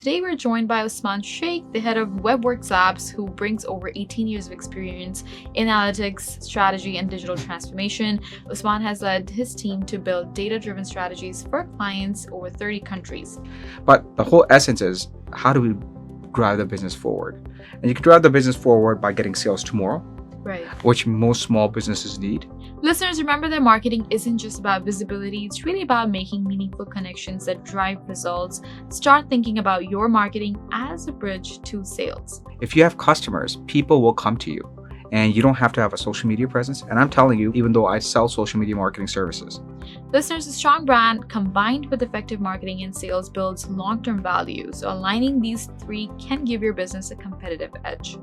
Today we're joined by Usman Sheikh, the head of Web Worx Labs, who brings over 18 years of experience in analytics, strategy, and digital transformation. Usman has led his team to build data-driven strategies for clients over 30 countries. But the whole essence is, how do we drive the business forward? And you can drive the business forward by getting sales tomorrow, Right. which most small businesses need. Listeners, remember that marketing isn't just about visibility, it's really about making meaningful connections that drive results. Start thinking about your marketing as a bridge to sales. If you have customers, people will come to you, and you don't have to have a social media presence. And I'm telling you, even though I sell social media marketing services. Listeners, a strong brand combined with effective marketing and sales builds long-term value. So aligning these three can give your business a competitive edge.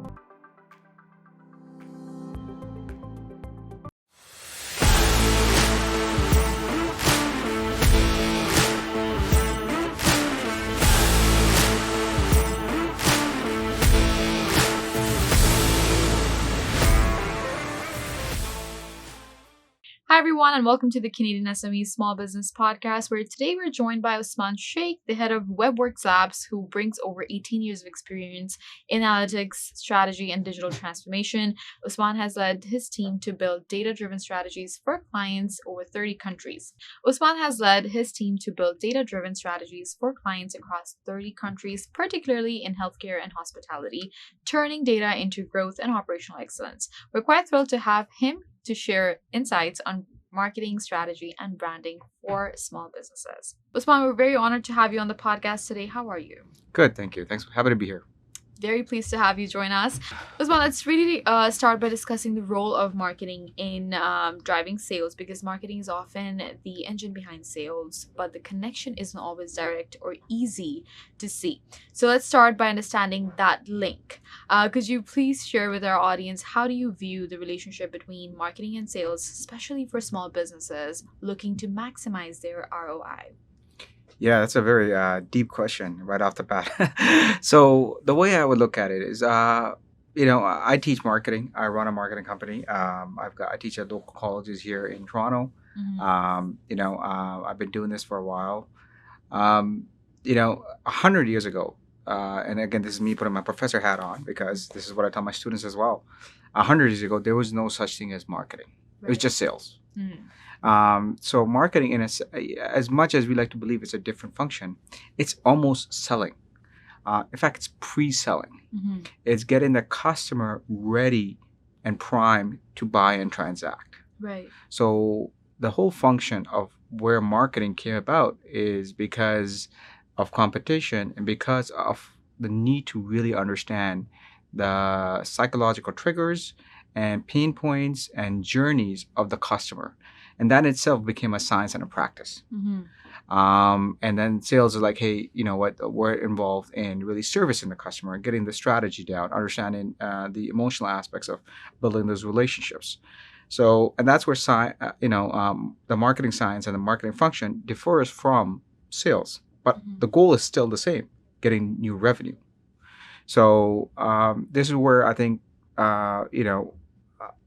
Hi everyone, and welcome to the CanadianSME Small Business Podcast, where today we're joined by Usman Sheikh, the head of Web Worx Labs, who brings over 18 years of experience in analytics, strategy, and digital transformation. Usman has led his team to build data-driven strategies for clients over 30 countries. Usman has led his team to build data-driven strategies for clients across 30 countries, particularly in healthcare and hospitality, turning data into growth and operational excellence. We're quite thrilled to have him to share insights on marketing, strategy, and branding for small businesses. Usman, we're very honored to have you on the podcast today. How are you? Good, thank you. Thanks. Happy to be here. Very pleased to have you join us. Usman, let's really start by discussing the role of marketing in driving sales, because marketing is often the engine behind sales, but the connection isn't always direct or easy to see. So let's start by understanding that link. Could you please share with our audience, how do you view the relationship between marketing and sales, especially for small businesses looking to maximize their ROI? Yeah, that's a very deep question right off the bat. So the way I would look at it is, I teach marketing. I run a marketing company. I teach at local colleges here in Toronto. I've been doing this for a while. 100 years ago, and again, this is me putting my professor hat on, because this is what I tell my students as well. 100 years ago, there was no such thing as marketing. It was just sales. So marketing, as much as we like to believe it's a different function, it's almost selling. In fact, it's pre-selling. It's getting the customer ready and primed to buy and transact. Right. So the whole function of where marketing came about is because of competition and because of the need to really understand the psychological triggers and pain points and journeys of the customer. And that itself became a science and a practice. And then sales is like, hey, you know what? We're involved in really servicing the customer, getting the strategy down, understanding the emotional aspects of building those relationships. So, and that's where the marketing science and the marketing function differs from sales. But the goal is still the same: getting new revenue. So this is where I think,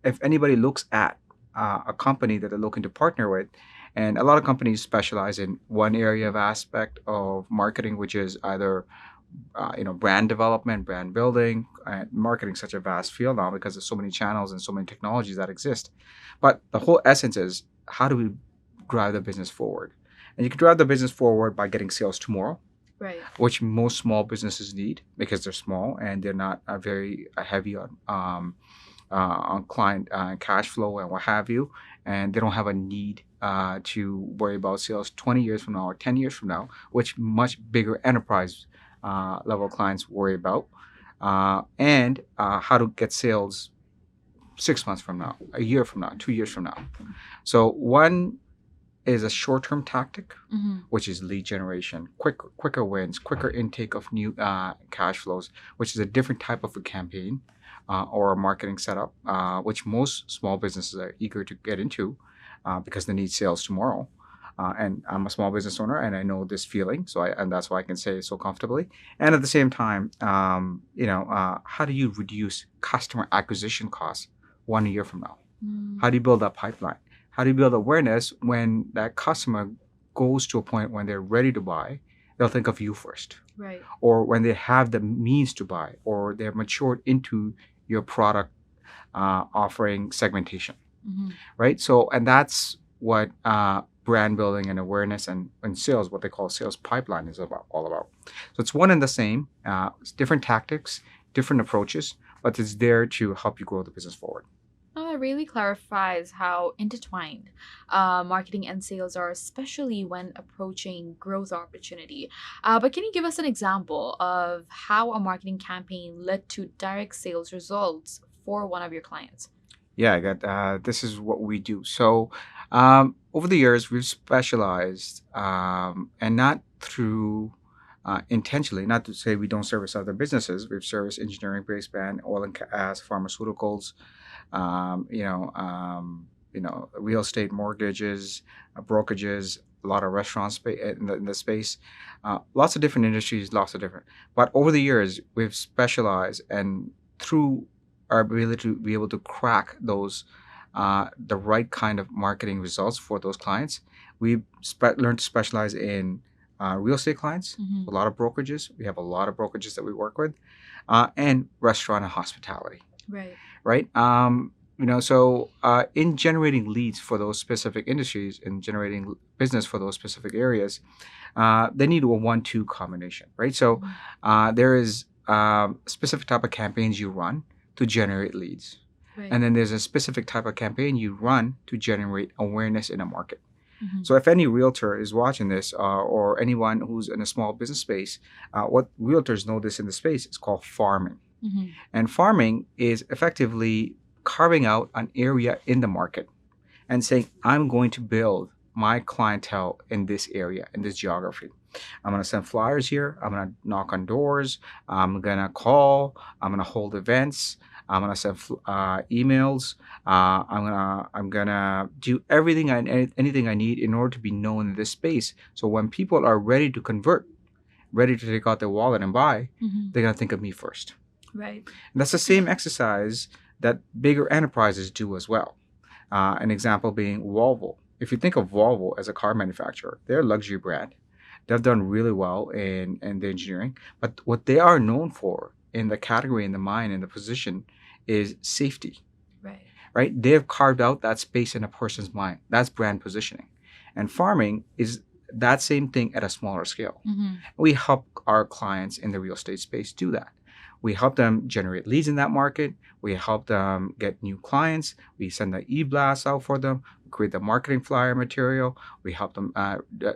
if anybody looks at a company that they're looking to partner with, and a lot of companies specialize in one area of aspect of marketing, which is either brand development, brand building, and marketing is such a vast field now because there's so many channels and so many technologies that exist. But the whole essence is, how do we drive the business forward? And you can drive the business forward by getting sales tomorrow, Right. which most small businesses need because they're small and they're not very heavy on client cash flow and what have you, and they don't have a need to worry about sales 20 years from now or 10 years from now, which much bigger enterprise level clients worry about, and how to get sales 6 months from now, a year from now, 2 years from now. So one is a short-term tactic, which is lead generation, quicker wins, quicker intake of new cash flows, which is a different type of a campaign or a marketing setup, which most small businesses are eager to get into because they need sales tomorrow. And I'm a small business owner, and I know this feeling, and that's why I can say it so comfortably. And at the same time, how do you reduce customer acquisition costs 1 year from now? How do you build that pipeline? How do you build awareness when that customer goes to a point when they're ready to buy they'll think of you first. Right. Or when they have the means to buy, or they're matured into your product offering segmentation, Mm-hmm. right? So, and that's what brand building and awareness and sales, what they call sales pipeline, is all about. So it's one and the same. It's different tactics, different approaches, but it's there to help you grow the business forward. Oh, it really clarifies how intertwined marketing and sales are, especially when approaching growth opportunity. But can you give us an example of how a marketing campaign led to direct sales results for one of your clients? Yeah, I got. This is what we do. So, over the years, we've specialized, and not through intentionally. Not to say we don't service other businesses. We've serviced engineering based band, oil and gas, pharmaceuticals, real estate, mortgages, brokerages, a lot of restaurants in the space, lots of different industries, lots of different. But over the years, we've specialized, and through our ability to be able to crack those, the right kind of marketing results for those clients, we learned to specialize in real estate clients, Mm-hmm. a lot of brokerages. We have a lot of brokerages that we work with, and restaurant and hospitality, Right. right? So in generating leads for those specific industries and generating business for those specific areas, they need a 1-2 combination, right? So Mhm. there is specific type of campaigns you run to generate leads, Right. and then there's a specific type of campaign you run to generate awareness in a market. Mhm. So if any realtor is watching this, or anyone who's in a small business space, what realtors know this in the space is called farming. Mhm. And farming is effectively carving out an area in the market and saying, I'm going to build my clientele in this area, in this geography. I'm going to send flyers here. I'm going to knock on doors. I'm going to call. I'm going to hold events. I'm going to send emails. I'm gonna do everything anything I need in order to be known in this space. So when people are ready to convert, ready to take out their wallet and buy, Mhm. they're gonna think of me first. Right. And that's the same exercise that bigger enterprises do as well. An example being Volvo. If you think of Volvo as a car manufacturer, they're a luxury brand. They've done really well in the engineering, but what they are known for in the category, in the mind, in the position is safety, Right. right? They've carved out that space in a person's mind. That's brand positioning. And farming is that same thing at a smaller scale. Mm-hmm. We help our clients in the real estate space do that. We help them generate leads in that market. We help them get new clients. We send the e-blasts out for them, create the marketing flyer material. We help them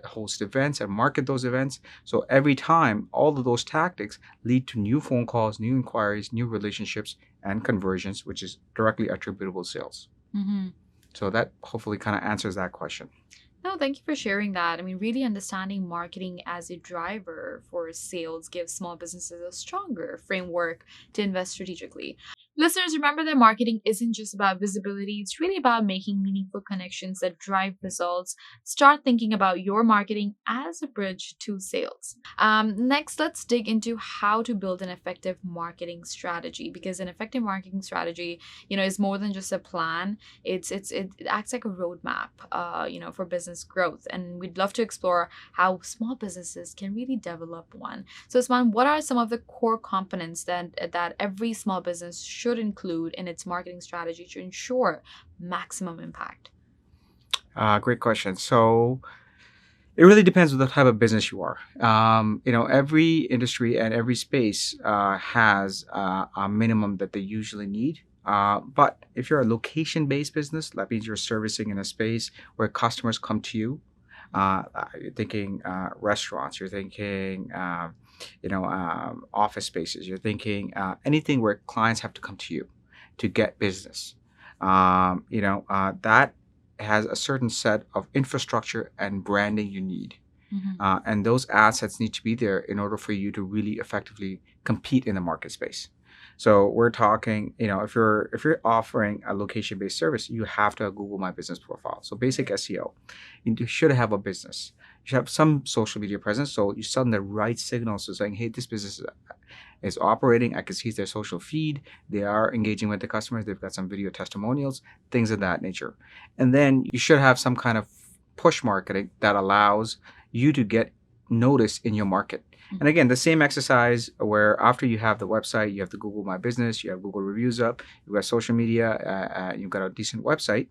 host events and market those events. So every time, all of those tactics lead to new phone calls, new inquiries, new relationships, and conversions, which is directly attributable to sales. Mm-hmm. So that hopefully kind of answers that question. No, thank you for sharing that. I mean, really understanding marketing as a driver for sales gives small businesses a stronger framework to invest strategically. Listeners, remember that marketing isn't just about visibility, it's really about making meaningful connections that drive results. Start thinking about your marketing as a bridge to sales. Next, let's dig into how to build an effective marketing strategy, because an effective marketing strategy, is more than just a plan. It acts like a roadmap, for business growth, and we'd love to explore how small businesses can really develop one. So, Usman, what are some of the core components that every small business should include in its marketing strategy to ensure maximum impact? Great question. So it really depends on the type of business you are. Every industry and every space has a minimum that they usually need. But if you're a location-based business, that means you're servicing in a space where customers come to you. You're thinking restaurants. You're thinking, office spaces. You're thinking anything where clients have to come to you to get business. That has a certain set of infrastructure and branding you need. Mm-hmm. And those assets need to be there in order for you to really effectively compete in the market space. So we're talking, if you're offering a location-based service, you have to have Google My Business profile. So basic SEO. You should have a business. You should have some social media presence. So you send the right signals to saying, hey, this business is operating. I can see their social feed. They are engaging with the customers. They've got some video testimonials, things of that nature. And then you should have some kind of push marketing that allows you to get noticed in your market. And again, the same exercise where after you have the website, you have to Google My Business, you have Google reviews up, you've got social media, you've got a decent website.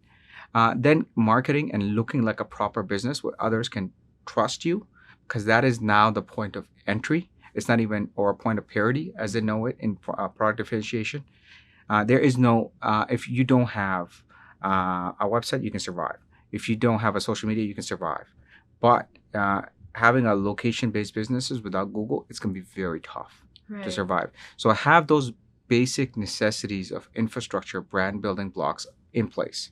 Then marketing and looking like a proper business where others can trust you, because that is now the point of entry. It's not even, or a point of parity as they know it in product differentiation. There is no, if you don't have a website, you can survive. If you don't have a social media, you can survive. But having a location-based businesses without Google, it's going to be very tough to survive. So have those basic necessities of infrastructure, brand building blocks in place.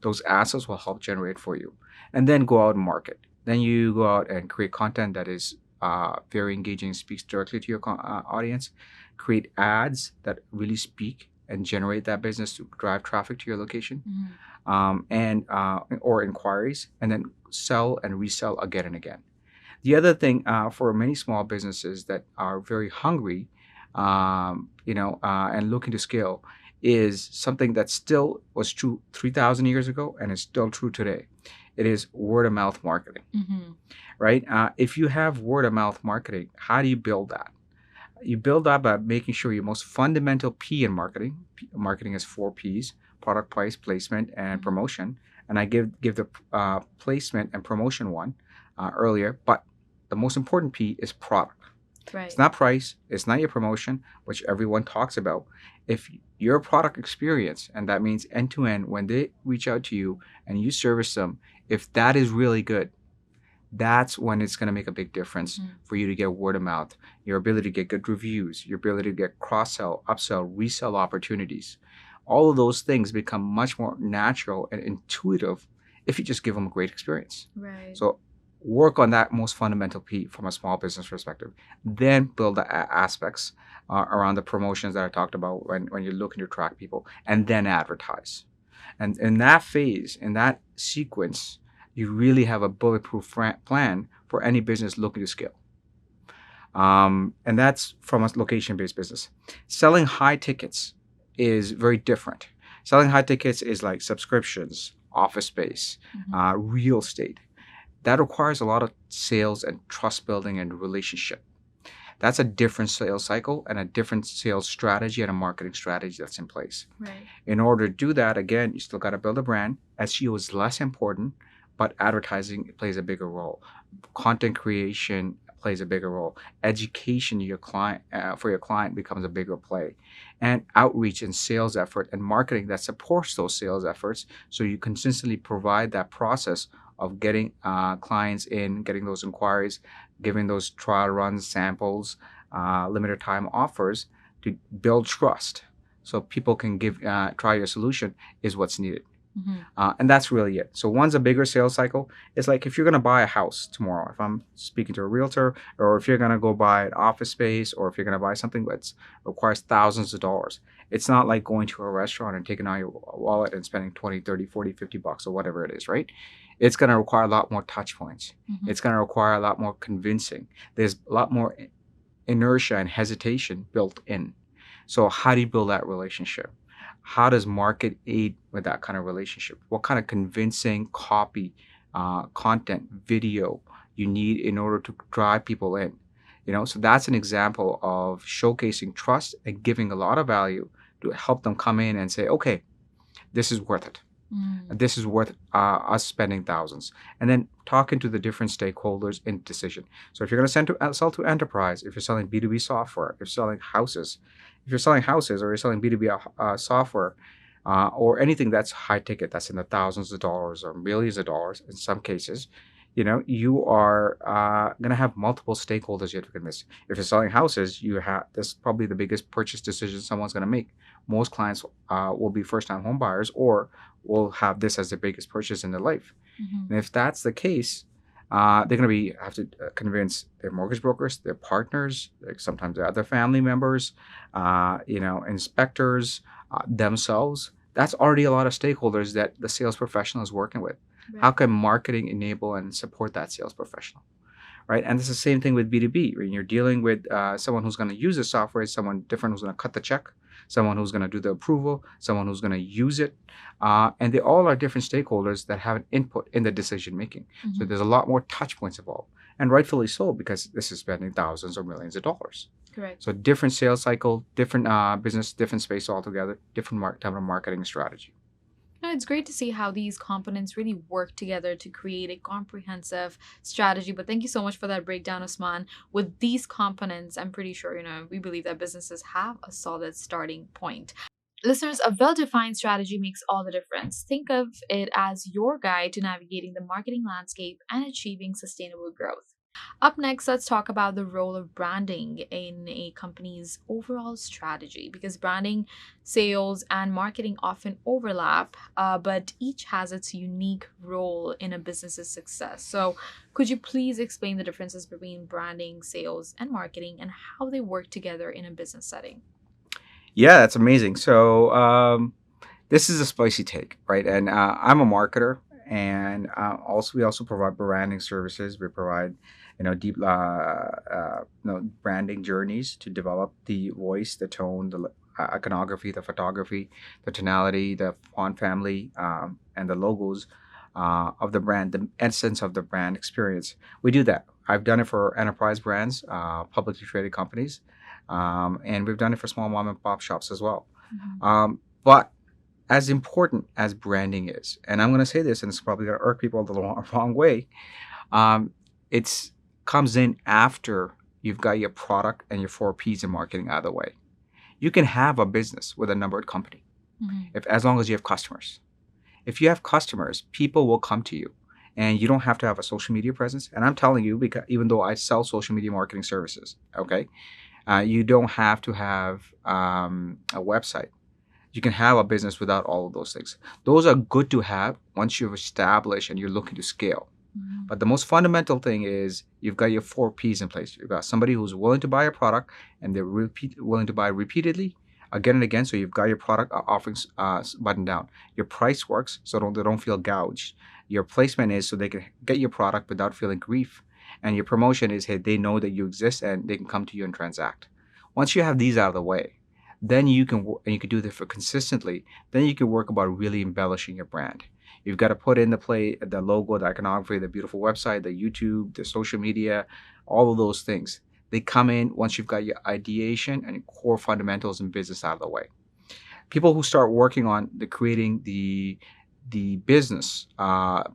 Those assets will help generate for you. And then go out and market. Then you go out and create content that is very engaging, speaks directly to your audience. Create ads that really speak and generate that business to drive traffic to your location, or inquiries, and then sell and resell again and again. The other thing for many small businesses that are very hungry, and looking to scale, is something that still was true 3,000 years ago and is still true today. It is word of mouth marketing, right? If you have word of mouth marketing, how do you build that? You build that by making sure your most fundamental P in marketing. Marketing is 4 Ps: product, price, placement, and promotion. And I give the placement and promotion one earlier, but the most important P is product. Right. It's not price, it's not your promotion, which everyone talks about. If your product experience, and that means end to end, when they reach out to you and you service them, if that is really good, that's when it's going to make a big difference for you to get word of mouth, your ability to get good reviews, your ability to get cross-sell, upsell, resell opportunities. All of those things become much more natural and intuitive if you just give them a great experience. Right. So work on that most fundamental P from a small business perspective. Then build the aspects around the promotions that I talked about when you're looking to attract people, and then advertise. And in that phase, in that sequence, you really have a bulletproof plan for any business looking to scale. And that's from a location-based business. Selling high tickets is very different. Selling high tickets is like subscriptions, office space, real estate. That requires a lot of sales and trust building and relationship. That's a different sales cycle and a different sales strategy and a marketing strategy that's in place. Right. In order to do that, again, you still got to build a brand. SEO is less important, but advertising plays a bigger role. Content creation plays a bigger role. Education your client for your client becomes a bigger play. And outreach and sales effort and marketing that supports those sales efforts, so you consistently provide that process of getting clients in, getting those inquiries, giving those trial runs, samples, limited time offers to build trust so people can try your solution is what's needed. And that's really it. So one's a bigger sales cycle. It's like if you're going to buy a house tomorrow, if I'm speaking to a realtor, or if you're going to go buy an office space, or if you're going to buy something that requires thousands of dollars, it's not like going to a restaurant and taking out your wallet and spending 20, 30, 40, 50 bucks or whatever it is, right? It's going to require a lot more touch points. It's going to require a lot more convincing. There's a lot more inertia and hesitation built in. So how do you build that relationship? How does market aid with that kind of relationship? What kind of convincing copy, content, video you need in order to drive people in? So that's an example of showcasing trust and giving a lot of value to help them come in and say, okay, this is worth it. This is worth us spending thousands. And then talking to the different stakeholders in decision. So if you're going to sell to enterprise, if you're selling B2B software, if you're selling houses, or you're selling B2B software, or anything that's high ticket, that's in the thousands of dollars or millions of dollars in some cases, you are going to have multiple stakeholders you have to convince. If you're selling houses, that's probably the biggest purchase decision someone's going to make. Most clients will be first-time home buyers or will have this as their biggest purchase in their life. And if that's the case, they're going to have to convince their mortgage brokers, their partners, like sometimes their other family members, inspectors, themselves. That's already a lot of stakeholders that the sales professional is working with. Right. How can marketing enable and support that sales professional? Right. And it's the same thing with B2B. When you're dealing with someone who's going to use the software, someone different who's going to cut the check, someone who's going to do the approval, someone who's going to use it. And they all are different stakeholders that have an input in the decision making. So there's a lot more touch points involved. and rightfully so, because this is spending thousands or millions of dollars. Correct. So different sales cycle, different business, different space altogether, different type of marketing strategy. No, it's great to see how these components really work together to create a comprehensive strategy. But thank you so much for that breakdown, Usman. With these components, I'm pretty sure, we believe that businesses have a solid starting point. Listeners, a well defined strategy makes all the difference. Think of it as your guide to navigating the marketing landscape and achieving sustainable growth. Up next, let's talk about the role of branding in a company's overall strategy because branding, sales, and marketing often overlap, but each has its unique role in a business's success. So, could you please explain the differences between branding, sales, and marketing and how they work together in a business setting? Yeah, that's amazing. So this is a spicy take, right? And I'm a marketer, and also we also provide branding services. We provide, deep, branding journeys to develop the voice, the tone, the iconography, the photography, the tonality, the font family, and the logos of the brand, the essence of the brand experience. We do that. I've done it for enterprise brands, publicly traded companies, and we've done it for small mom and pop shops as well. But as important as branding is, and I'm going to say this, and it's probably going to irk people the wrong way, it's comes in after you've got your product and your 4 Ps in marketing out of the way. You can have a business with a numbered company if as long as you have customers. If you have customers, people will come to you, and you don't have to have a social media presence. And I'm telling you, because even though I sell social media marketing services, okay, you don't have to have a website. You can have a business without all of those things. Those are good to have once you've established and you're looking to scale. But the most fundamental thing is you've got your 4 Ps in place. You've got somebody who's willing to buy a product, and they're willing to buy repeatedly, again and again. So you've got your product offerings buttoned down. Your price works, so they don't feel gouged. Your placement is so they can get your product without feeling grief. And your promotion is, hey, they know that you exist and they can come to you and transact. Once you have these out of the way, then you can and you can do this for consistently. Then you can work about really embellishing your brand. You've got to put in the logo, the iconography, the beautiful website, the YouTube, the social media, all of those things. They come in once you've got your ideation and your core fundamentals in business out of the way. People who start working on creating the business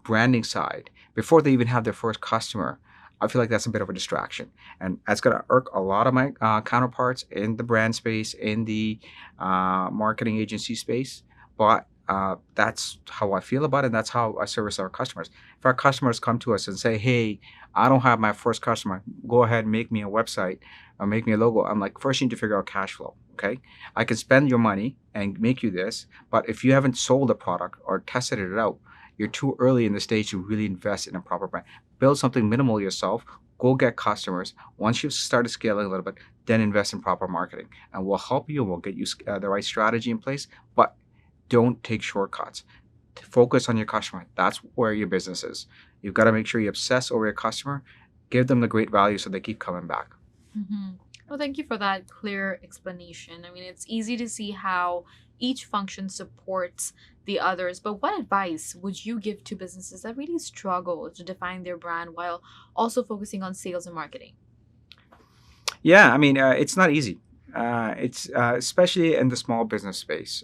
branding side before they even have their first customer, I feel like that's a bit of a distraction, and that's going to irk a lot of my counterparts in the brand space, in the marketing agency space. But that's how I feel about it. And that's how I service our customers. If our customers come to us and say, "Hey, I don't have my first customer. Go ahead and make me a website or make me a logo," I'm like, first you need to figure out cash flow. Okay, I can spend your money and make you this, but if you haven't sold a product or tested it out, you're too early in the stage to really invest in a proper brand. Build something minimal yourself. Go get customers. Once you've started scaling a little bit, then invest in proper marketing, and we'll help you. We'll get you the right strategy in place, but don't take shortcuts. Focus on your customer. That's where your business is. You've got to make sure you obsess over your customer, give them the great value so they keep coming back. Well, thank you for that clear explanation. I mean, it's easy to see how each function supports the others, but what advice would you give to businesses that really struggle to define their brand while also focusing on sales and marketing? Yeah, I mean, it's not easy. It's especially in the small business space.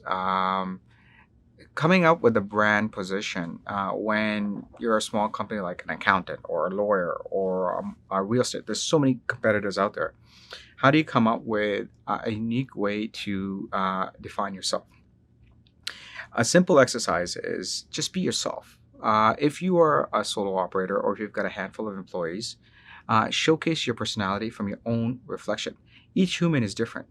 Coming up with a brand position when you're a small company like an accountant or a lawyer or a real estate, there's so many competitors out there. How do you come up with a unique way to define yourself? A simple exercise is just be yourself. If you are a solo operator or if you've got a handful of employees, showcase your personality from your own reflection. Each human is different.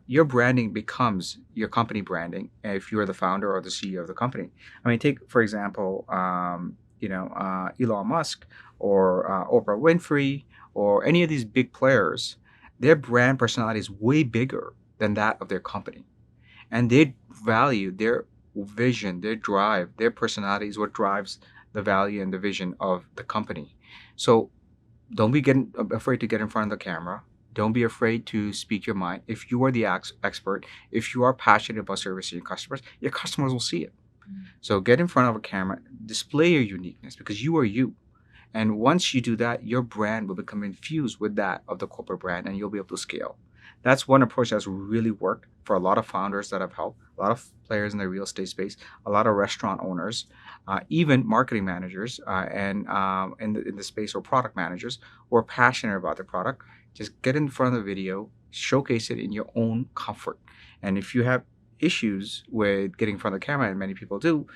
Your branding becomes your company branding if you're the founder or the CEO of the company. I mean, take for example, Elon Musk or Oprah Winfrey or any of these big players. Their brand personality is way bigger than that of their company, and they value their vision, their drive, their personality is what drives the value and the vision of the company. So don't be afraid to get in front of the camera. Don't be afraid to speak your mind. If you are the expert, if you are passionate about servicing your customers will see it. So get in front of a camera, display your uniqueness because you are you. And once you do that, your brand will become infused with that of the corporate brand, and you'll be able to scale. That's one approach that's really worked for a lot of founders that I've helped, a lot of players in the real estate space, a lot of restaurant owners, even marketing managers, and in the space, or product managers who are passionate about their product. Just get in front of the video, showcase it in your own comfort. And if you have issues with getting in front of the camera, and many people do,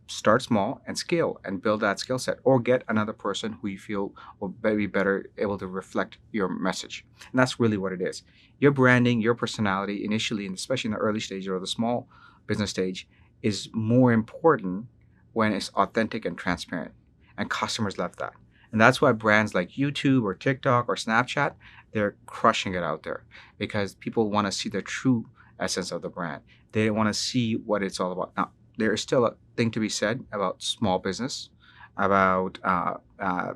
start small and scale and build that skill set, or get another person who you feel will be better able to reflect your message. And that's really what it is. Your branding, your personality initially, and especially in the early stage or the small business stage, is more important when it's authentic and transparent. And customers love that. And that's why brands like YouTube or TikTok or Snapchat, they're crushing it out there, because people want to see the true essence of the brand. They want to see what it's all about. Now, there is still a thing to be said about small business, about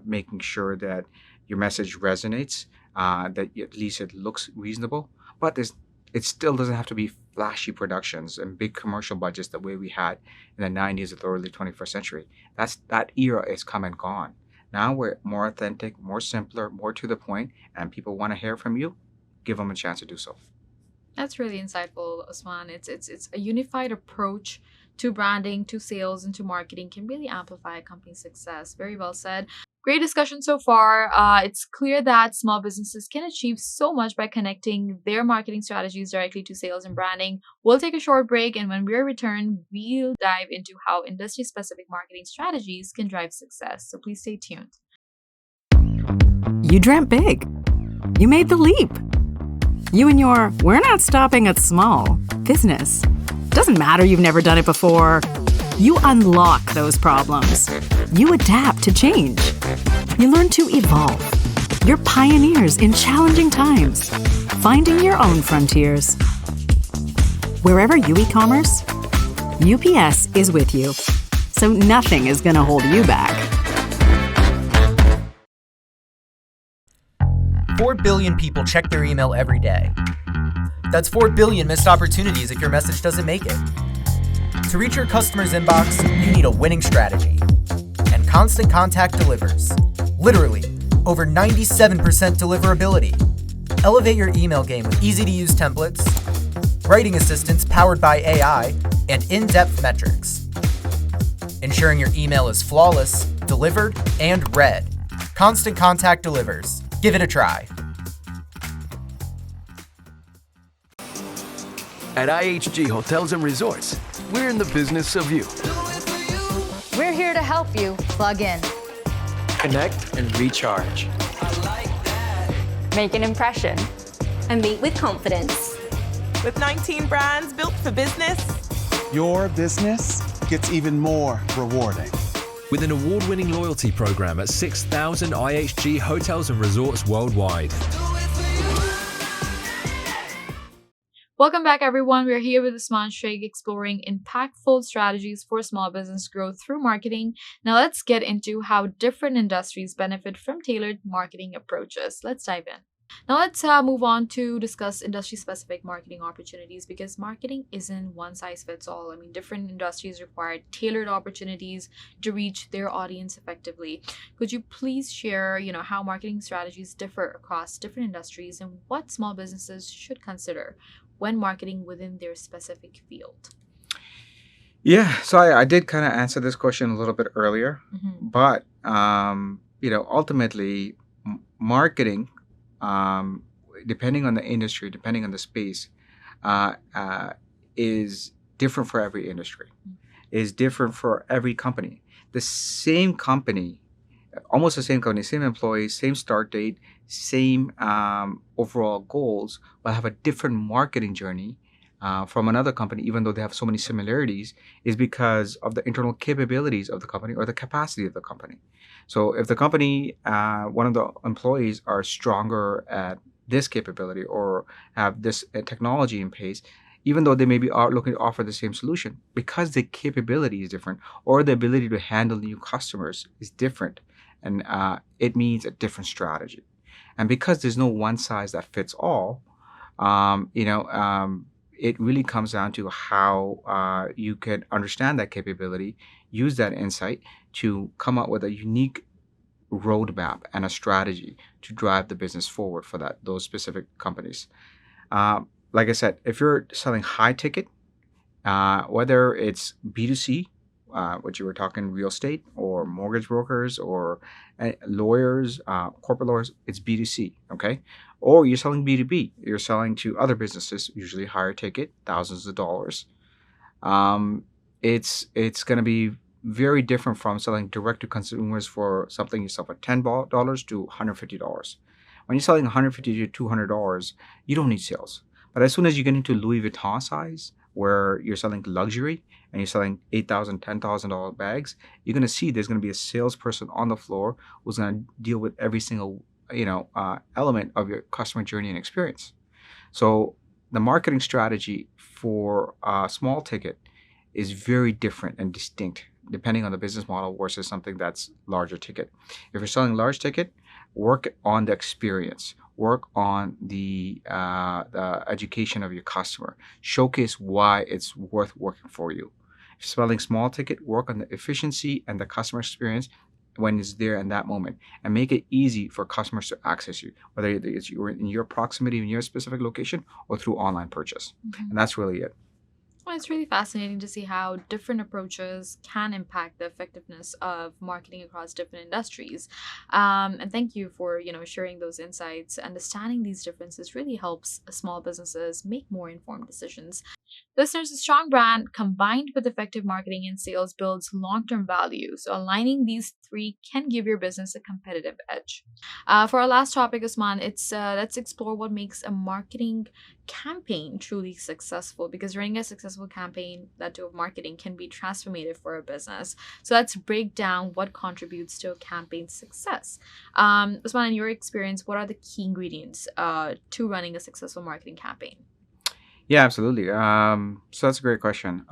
making sure that your message resonates, that at least it looks reasonable. But it still doesn't have to be flashy productions and big commercial budgets the way we had in the 90s or the early 21st century. That era is come and gone. Now we're more authentic, more simpler, more to the point, and people want to hear from you. Give them a chance to do so. That's really insightful, Usman. It's a unified approach to branding, to sales, and to marketing can really amplify a company's success. Very well said. Great discussion so far. It's clear that small businesses can achieve so much by connecting their marketing strategies directly to sales and branding. We'll take a short break, and when we return, we'll dive into how industry-specific marketing strategies can drive success. So please stay tuned. You dreamt big. You made the leap. You and your "we're not stopping at small" business. Doesn't matter you've never done it before. You unlock those problems. You adapt to change. You learn to evolve. You're pioneers in challenging times, finding your own frontiers. Wherever you e-commerce, UPS is with you. So nothing is going to hold you back. 4 billion people check their email every day. That's 4 billion missed opportunities if your message doesn't make it. To reach your customer's inbox, you need a winning strategy. And Constant Contact delivers. Literally, over 97% deliverability. Elevate your email game with easy-to-use templates, writing assistants powered by AI, and in-depth metrics. Ensuring your email is flawless, delivered, and read. Constant Contact delivers. Give it a try. At IHG Hotels and Resorts, we're in the business of you. We're here to help you plug in, connect and recharge, make an impression, and meet with confidence. With 19 brands built for business, your business gets even more rewarding. With an award-winning loyalty program at 6,000 IHG hotels and resorts worldwide. Welcome back, everyone. We're here with Usman Sheikh exploring impactful strategies for small business growth through marketing. Now let's get into how different industries benefit from tailored marketing approaches. Let's dive in. Now let's move on to discuss industry-specific marketing opportunities, because marketing isn't one size fits all. I mean, different industries require tailored opportunities to reach their audience effectively. Could you please share, how marketing strategies differ across different industries and what small businesses should consider when marketing within their specific field? Yeah, so I did kind of answer this question a little bit earlier, but ultimately, marketing, depending on the industry, depending on the space, is different for every industry, is different for every company. The same company, almost the same company, same employees, same start date, same overall goals, will have a different marketing journey from another company, even though they have so many similarities, is because of the internal capabilities of the company or the capacity of the company. So if the company, one of the employees are stronger at this capability or have this technology in place, even though they maybe are looking to offer the same solution, because the capability is different or the ability to handle new customers is different, and it means a different strategy. And because there's no one size that fits all, it really comes down to how you can understand that capability, use that insight to come up with a unique roadmap and a strategy to drive the business forward for those specific companies. Like I said, if you're selling high ticket, whether it's B2C, which you were talking real estate or mortgage brokers or lawyers, corporate lawyers, it's B2C, okay? Or you're selling B2B, you're selling to other businesses, usually higher ticket, thousands of dollars. It's going to be very different from selling direct to consumers for something you sell for $10 to $150. When you're selling $150 to $200, you don't need sales. But as soon as you get into Louis Vuitton size, where you're selling luxury and you're selling $8,000, $10,000 bags, you're going to see there's going to be a salesperson on the floor who's going to deal with every single element of your customer journey and experience. So the marketing strategy for small ticket is very different and distinct depending on the business model versus something that's larger ticket. If you're selling large ticket, work on the experience. Work on the education of your customer. Showcase why it's worth working for you. If you're selling small ticket, work on the efficiency and the customer experience when it's there in that moment, and make it easy for customers to access you, whether it's in your proximity, in your specific location, or through online purchase. And that's really it. Well, it's really fascinating to see how different approaches can impact the effectiveness of marketing across different industries. And thank you for sharing those insights. Understanding these differences really helps small businesses make more informed decisions. Listeners, a strong brand combined with effective marketing and sales builds long-term value. So aligning these three can give your business a competitive edge. For our last topic, Usman, it's let's explore what makes a marketing campaign truly successful, because running a successful campaign that to marketing can be transformative for a business. So let's break down what contributes to a campaign's success. Usman, in your experience, what are the key ingredients to running a successful marketing campaign? Yeah, absolutely. So that's a great question.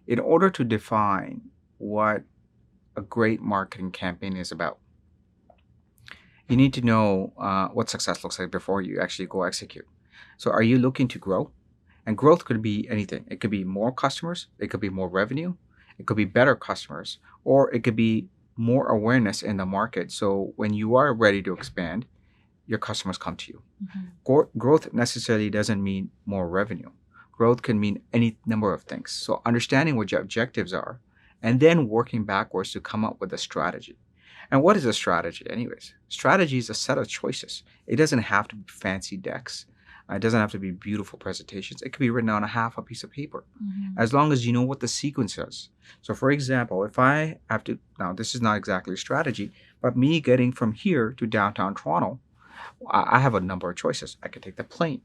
In order to define what a great marketing campaign is about, you need to know what success looks like before you actually go execute. So are you looking to grow? And growth could be anything. It could be more customers. It could be more revenue. It could be better customers. Or it could be more awareness in the market. So when you are ready to expand, your customers come to you. Growth necessarily doesn't mean more revenue. Growth can mean any number of things. So understanding what your objectives are and then working backwards to come up with a strategy. And what is a strategy anyways? Strategy is a set of choices. It doesn't have to be fancy decks. It doesn't have to be beautiful presentations. It could be written on half a piece of paper, as long as you know what the sequence is. So for example, if I have to, now this is not exactly a strategy, but me getting from here to downtown Toronto, I have a number of choices. I could take the plane.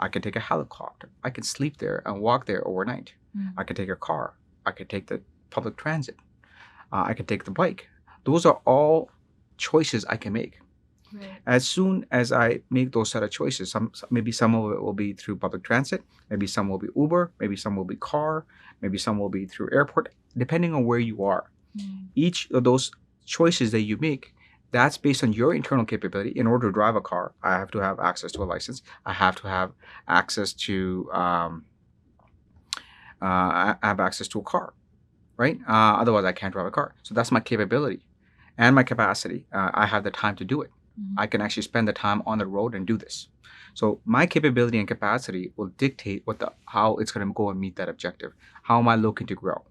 I could take a helicopter. I could sleep there and walk there overnight. I could take a car. I could take the public transit. I could take the bike. Those are all choices I can make. Right. As soon as I make those set of choices, maybe some of it will be through public transit, maybe some will be Uber, maybe some will be car, maybe some will be through airport, depending on where you are. Each of those choices that you make, that's based on your internal capability. In order to drive a car, I have to have access to a license. I have to have access to a car, right? Otherwise, I can't drive a car. So that's my capability and my capacity. I have the time to do it. I can actually spend the time on the road and do this. So my capability and capacity will dictate how it's going to go and meet that objective. How am I looking to grow?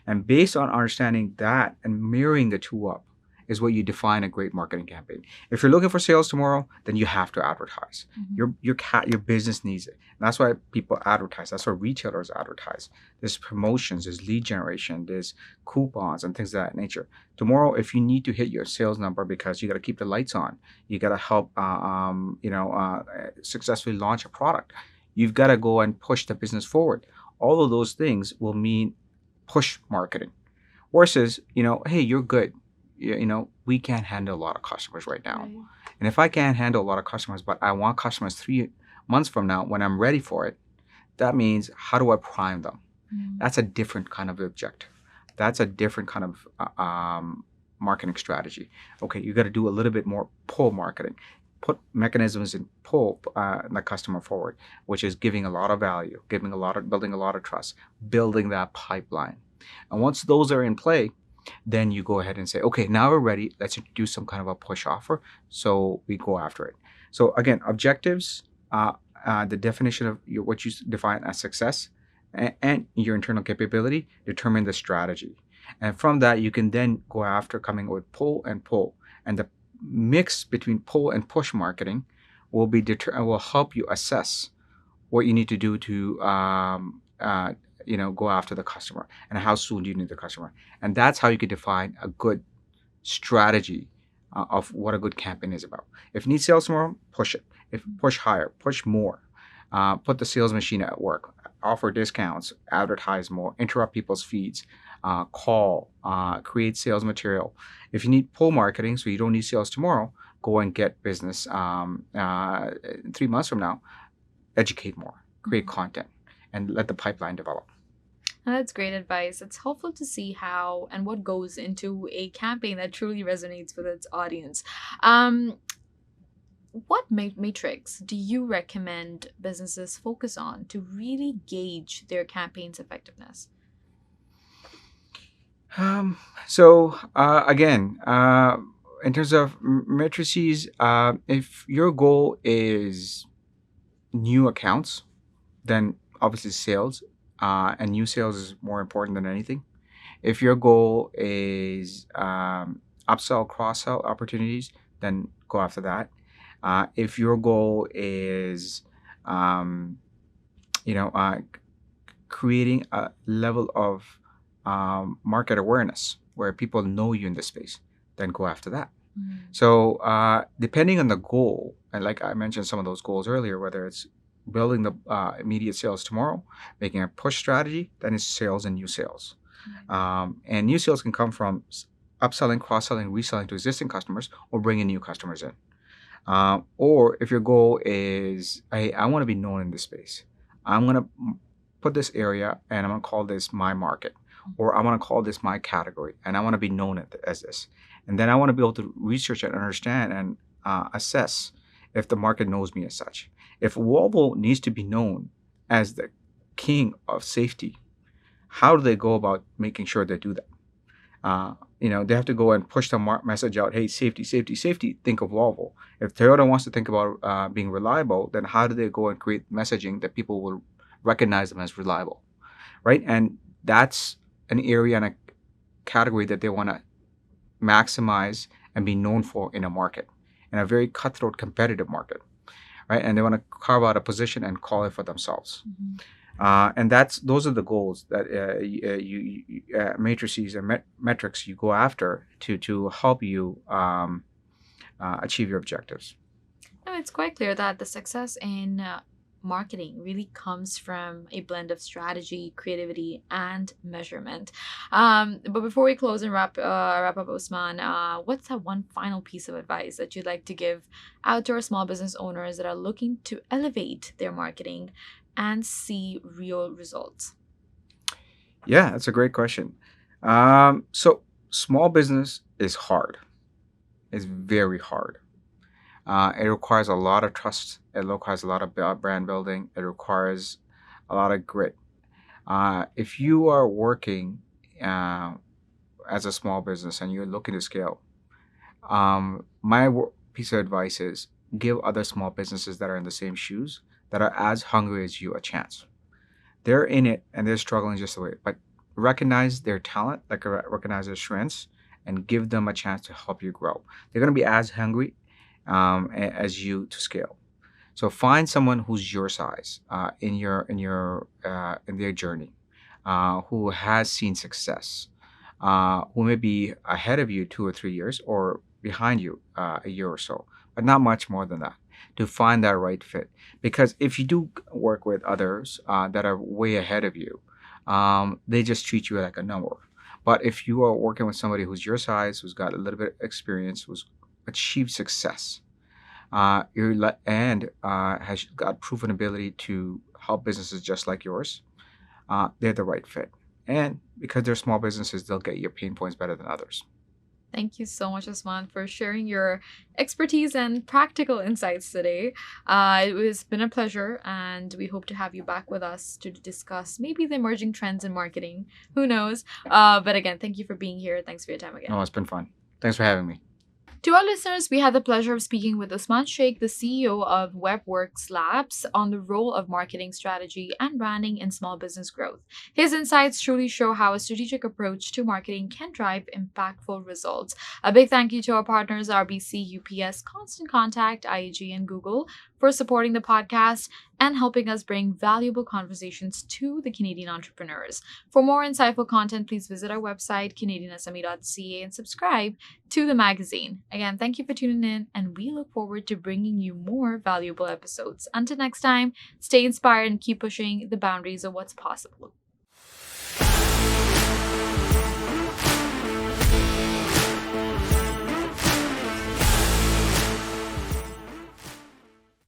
And based on understanding that and mirroring the two up is what you define a great marketing campaign. If you're looking for sales tomorrow, then you have to advertise. Your business needs it. And that's why people advertise. That's why retailers advertise. There's promotions, there's lead generation, there's coupons and things of that nature. Tomorrow, if you need to hit your sales number because you got to keep the lights on, you got to help successfully launch a product, you've got to go and push the business forward. All of those things will mean push marketing. Versus, hey, you're good. We can't handle a lot of customers right now. Right. And if I can't handle a lot of customers, but I want customers 3 months from now when I'm ready for it, that means how do I prime them? That's a different kind of objective. That's a different kind of marketing strategy. Okay, you got to do a little bit more pull marketing. Put mechanisms in pull the customer forward, which is giving a lot of value, building a lot of trust, building that pipeline. And once those are in play, then you go ahead and say, okay, now we're ready. Let's introduce some kind of a push offer. So we go after it. So again, objectives, the definition of what you define as success, and your internal capability determine the strategy. And from that, you can then go after coming with pull and pull. And the mix between pull and push marketing will help you assess what you need to do to go after the customer, and how soon do you need the customer. And that's how you can define a good strategy of what a good campaign is about. If you need sales tomorrow, push it. If push higher, push more. Put the sales machine at work. Offer discounts, advertise more, interrupt people's feeds, call, create sales material. If you need pull marketing, so you don't need sales tomorrow, go and get business 3 months from now. Educate more, create content, and let the pipeline develop. That's great advice. It's helpful to see how and what goes into a campaign that truly resonates with its audience. What matrix do you recommend businesses focus on to really gauge their campaign's effectiveness? Again, in terms of matrices, if your goal is new accounts, then obviously sales, and new sales is more important than anything. If your goal is upsell, cross-sell opportunities, then go after that. If your goal is, creating a level of market awareness where people know you in this space, then go after that. So depending on the goal, and like I mentioned some of those goals earlier, whether it's building the immediate sales tomorrow, making a push strategy, then it's sales and new sales. And new sales can come from upselling, cross-selling, reselling to existing customers, or bringing new customers in. Or if your goal is, hey, I want to be known in this space. I'm going to put this area and I'm going to call this my market, or I want to call this my category, and I want to be known as this. And then I want to be able to research and understand and assess if the market knows me as such. If Volvo needs to be known as the king of safety, how do they go about making sure they do that? They have to go and push the message out, hey, safety, safety, safety, think of Volvo. If Toyota wants to think about being reliable, then how do they go and create messaging that people will recognize them as reliable, right? And that's an area and a category that they want to maximize and be known for in a market, in a very cutthroat competitive market, right? And they want to carve out a position and call it for themselves. And those are the goals that matrices and metrics you go after to help you achieve your objectives. No, it's quite clear that the success in marketing really comes from a blend of strategy, creativity, and measurement. But before we close and wrap up, Usman, what's that one final piece of advice that you'd like to give out to our small business owners that are looking to elevate their marketing and see real results? Yeah, that's a great question. So small business is hard. It's very hard. It requires a lot of trust. It requires a lot of brand building. It requires a lot of grit. If you are working as a small business and you're looking to scale, my piece of advice is give other small businesses that are in the same shoes, that are as hungry as you, a chance. They're in it and they're struggling just the way, but recognize their talent, recognize their strengths, and give them a chance to help you grow. They're going to be as hungry as you to scale. So find someone who's your size in their journey, who has seen success, who may be ahead of you 2 or 3 years or behind you a year or so, but not much more than that, to find that right fit. Because if you do work with others that are way ahead of you, they just treat you like a number. But if you are working with somebody who's your size, who's got a little bit of experience, who's achieved success, and has got proven ability to help businesses just like yours, they're the right fit. And because they're small businesses, they'll get your pain points better than others. Thank you so much, Usman, for sharing your expertise and practical insights today. It has been a pleasure, and we hope to have you back with us to discuss maybe the emerging trends in marketing. Who knows? But again, thank you for being here. Thanks for your time again. Oh, it's been fun. Thanks for having me. To our listeners, we had the pleasure of speaking with Usman Sheikh, the CEO of Web Worx Labs, on the role of marketing strategy and branding in small business growth. His insights truly show how a strategic approach to marketing can drive impactful results. A big thank you to our partners, RBC, UPS, Constant Contact, IAG, and Google, for supporting the podcast and helping us bring valuable conversations to the Canadian entrepreneurs. For more insightful content, please visit our website, CanadianSME.ca, and subscribe to the magazine. Again, thank you for tuning in, and we look forward to bringing you more valuable episodes. Until next time, stay inspired and keep pushing the boundaries of what's possible.